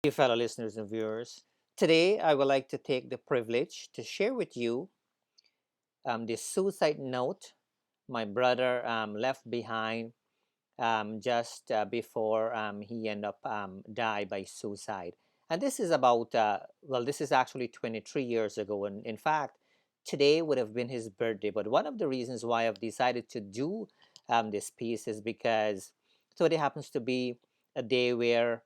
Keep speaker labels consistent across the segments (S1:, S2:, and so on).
S1: Dear fellow listeners and viewers, today I would like to take the privilege to share with you this suicide note my brother left behind just before he ended up die by suicide. And this is about, this is actually 23 years ago. And in fact, today would have been his birthday. But one of the reasons why I've decided to do this piece is because today happens to be a day where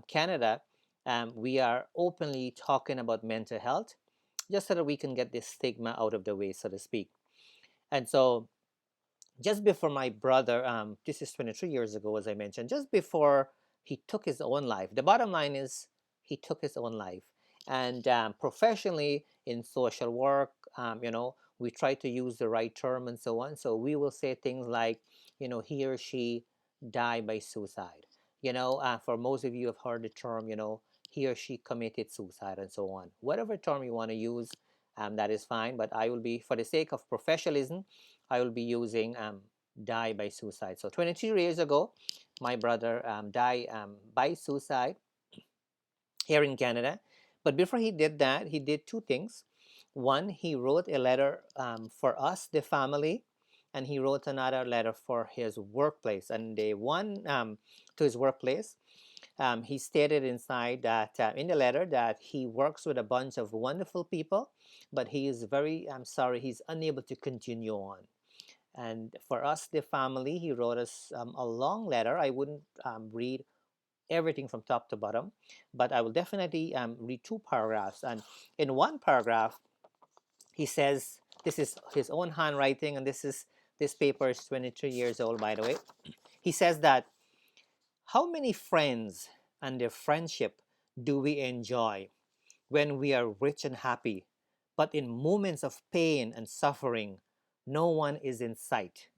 S1: Canada, we are openly talking about mental health just so that we can get this stigma out of the way, so to speak. And so, just before my brother, this is 23 years ago, as I mentioned, just before he took his own life, the bottom line is he took his own life. And professionally in social work, we try to use the right term and so on. So we will say things like, he or she died by suicide. For most of you have heard the term, he or she committed suicide and so on. Whatever term you want to use, that is fine. But I will be, for the sake of professionalism, I will be using die by suicide. So 22 years ago, my brother died by suicide here in Canada. But before he did that, he did two things. One, he wrote a letter for us, the family, and he wrote another letter for his workplace. And the one to his workplace, he stated inside that in the letter that he works with a bunch of wonderful people, but he is very sorry he's unable to continue on. And for us, the family, he wrote us a long letter. I wouldn't read everything from top to bottom, but I will definitely read two paragraphs. And in one paragraph, he says, this is his own handwriting, and this paper is 23 years old, by the way. He says that how many friends and their friendship do we enjoy when we are rich and happy, but in moments of pain and suffering, no one is in sight.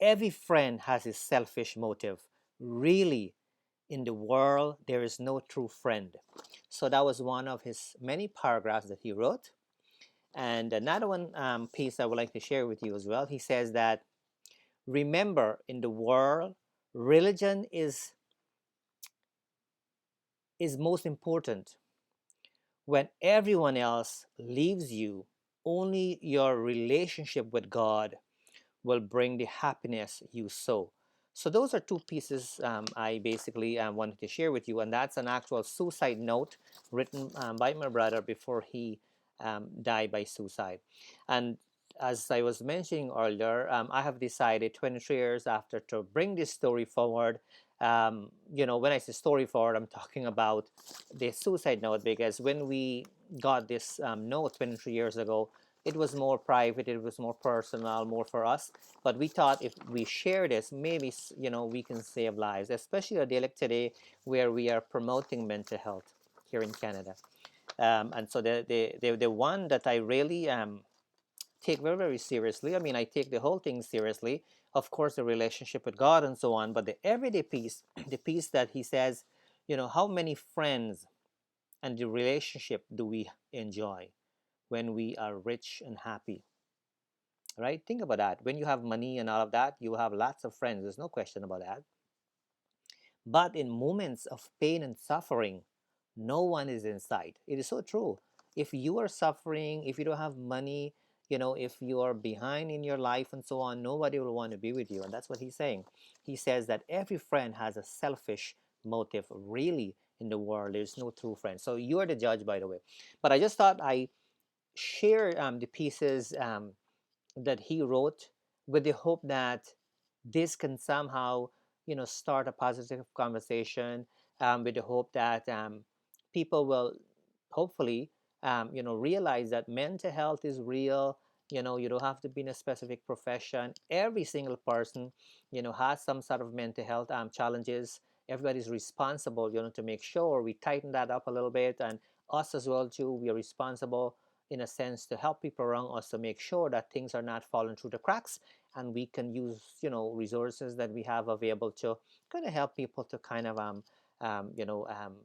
S1: Every friend has his selfish motive. Really, in the world, there is no true friend. So that was one of his many paragraphs that he wrote. And another one piece I would like to share with you as well. He says that remember, in the world, religion is most important. When everyone else leaves you, only your relationship with God will bring the happiness you sow. So those are two pieces I basically wanted to share with you, and that's an actual suicide note written by my brother before he died by suicide. And as I was mentioning earlier, I have decided 23 years after to bring this story forward. When I say story forward, I'm talking about the suicide note, because when we got this note 23 years ago, it was more private, it was more personal, more for us. But we thought if we share this, maybe we can save lives, especially a day like today where we are promoting mental health here in Canada. And so the one that I really take very, very seriously. I mean, I take the whole thing seriously. Of course, the relationship with God and so on, but the everyday piece, the piece that he says, how many friends and the relationship do we enjoy when we are rich and happy, right? Think about that. When you have money and all of that, you have lots of friends. There's no question about that. But in moments of pain and suffering, no one is in sight. It is so true. If you are suffering, if you don't have money, if you are behind in your life and so on, nobody will want to be with you. And that's what he's saying. He says that every friend has a selfish motive, really, in the world. There's no true friend. So you are the judge, by the way. But I just thought I share the pieces that he wrote with the hope that this can somehow start a positive conversation, with the hope that people will hopefully realize that mental health is real. You don't have to be in a specific profession. Every single person has some sort of mental health challenges. Everybody's responsible to make sure we tighten that up a little bit, and us as well too, we are responsible in a sense to help people around us to make sure that things are not falling through the cracks, and we can use resources that we have available to kind of help people to kind of um, you know um,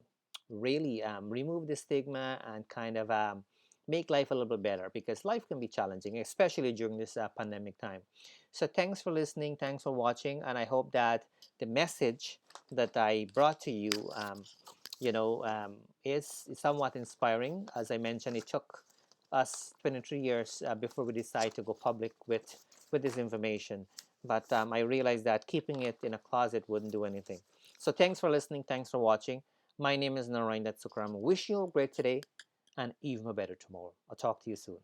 S1: really remove the stigma and kind of make life a little bit better, because life can be challenging, especially during this pandemic time. So thanks for listening, thanks for watching, and I hope that the message that I brought to you is somewhat inspiring. As I mentioned, it took us 23 years before we decide to go public with this information. But I realized that keeping it in a closet wouldn't do anything. So thanks for listening. Thanks for watching. My name is Narayan Sukhram. Wish you a great today and even a better tomorrow. I'll talk to you soon.